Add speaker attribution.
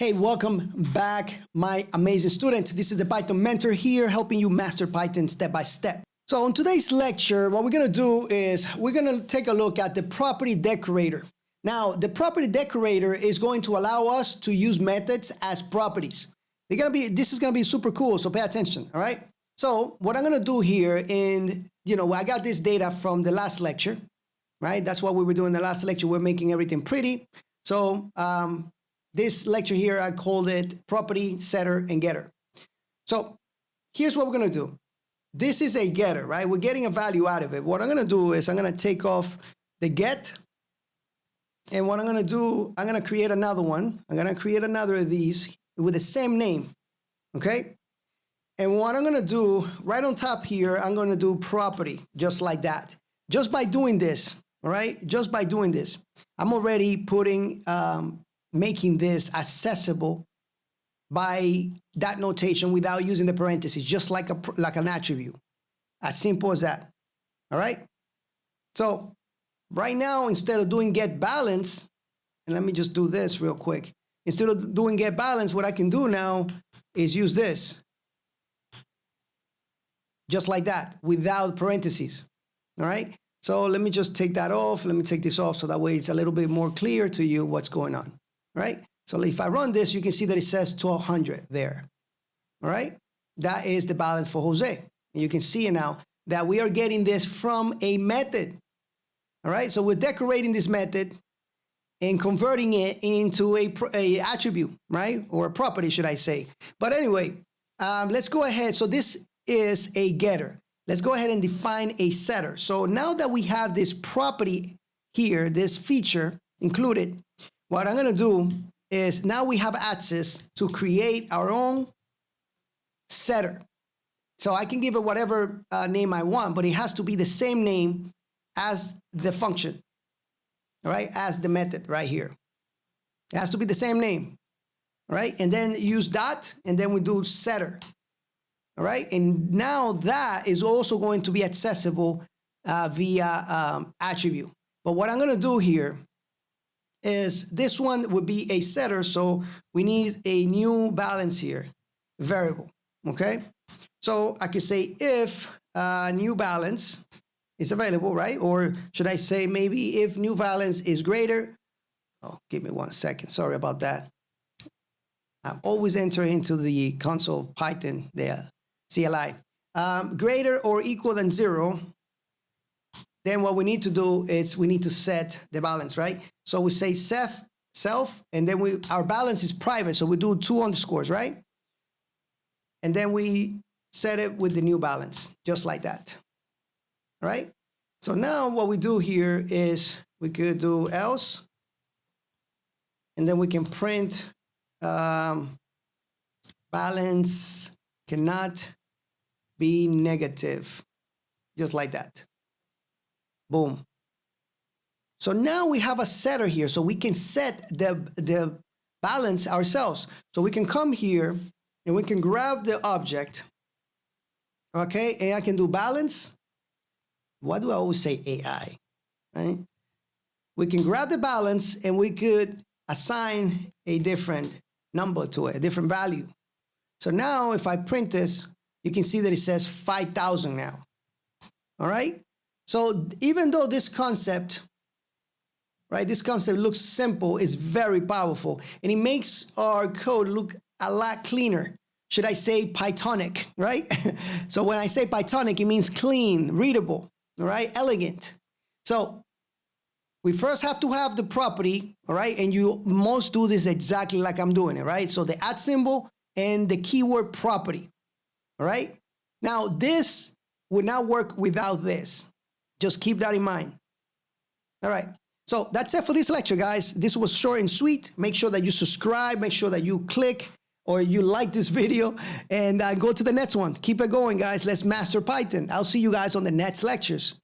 Speaker 1: Hey, welcome back, my amazing student. This is the Python mentor here, helping you master Python step by step. So in today's lecture, what we're gonna do is we're gonna take a look at the property decorator. Now, the property decorator is going to allow us to use methods as properties. This is gonna be super cool, so pay attention, all right? So what I'm gonna do here, I got this data from the last lecture, right? That's what we were doing in the last lecture. We're making everything pretty. So, this lecture here, I called it property, setter, and getter. So here's what we're gonna do. This is a getter, right? We're getting a value out of it. What I'm gonna do is I'm gonna take off the get, and what I'm gonna do, I'm gonna create another one. I'm gonna create another of these with the same name, okay? And what I'm gonna do, right on top here, I'm gonna do property, just like that. Just by doing this, all right? Just by doing this, I'm already putting, making this accessible by that notation without using the parentheses, just like an attribute. As simple as that, all right? So right now, instead of doing get balance, and let me just do this real quick. Instead of doing get balance, what I can do now is use this. Just like that, without parentheses, all right? So let me just take that off. Let me take this off so that way it's a little bit more clear to you what's going on. Right? So if I run this, you can see that it says 1200 there. All right? That is the balance for Jose. And you can see it now that we are getting this from a method. All right? So we're decorating this method and converting it into a attribute, right? Or a property, should I say. But anyway, let's go ahead. So this is a getter. Let's go ahead and define a setter. So now that we have this property here, this feature included, what I'm gonna do is now we have access to create our own setter. So I can give it whatever name I want, but it has to be the same name as the function, all right? As the method right here. It has to be the same name, all right? And then use dot, and then we do setter, all right? And now that is also going to be accessible via attribute. But what I'm gonna do here is this one would be a setter, so we need a new balance here, variable, okay? So I could say if new balance is available, right? Or should I say maybe if new balance is greater, oh, give me 1 second, sorry about that. I'm always entering into the console of Python, the CLI. Greater or equal than 0, then what we need to do is we need to set the balance, right? So we say self, and then our balance is private, so we do 2 underscores, right? And then we set it with the new balance, just like that, all right? So now what we do here is we could do else, and then we can print balance cannot be negative, just like that. Boom. So now we have a setter here, so we can set the balance ourselves. So we can come here and we can grab the object, okay? And I can do balance. Why do I always say AI, right? We can grab the balance and we could assign a different number to it, a different value. So now if I print this, you can see that it says 5,000 now, all right? So even though this concept, right, this concept looks simple, it's very powerful, and it makes our code look a lot cleaner. Should I say Pythonic, right? So when I say Pythonic, it means clean, readable, all right, elegant. So we first have to have the property, all right, and you must do this exactly like I'm doing it, right? So the @ symbol and the keyword property, all right? Now this would not work without this. Just keep that in mind. All right. So that's it for this lecture, guys. This was short and sweet. Make sure that you subscribe. Make sure that you click or you like this video and go to the next one. Keep it going, guys. Let's master Python. I'll see you guys on the next lectures.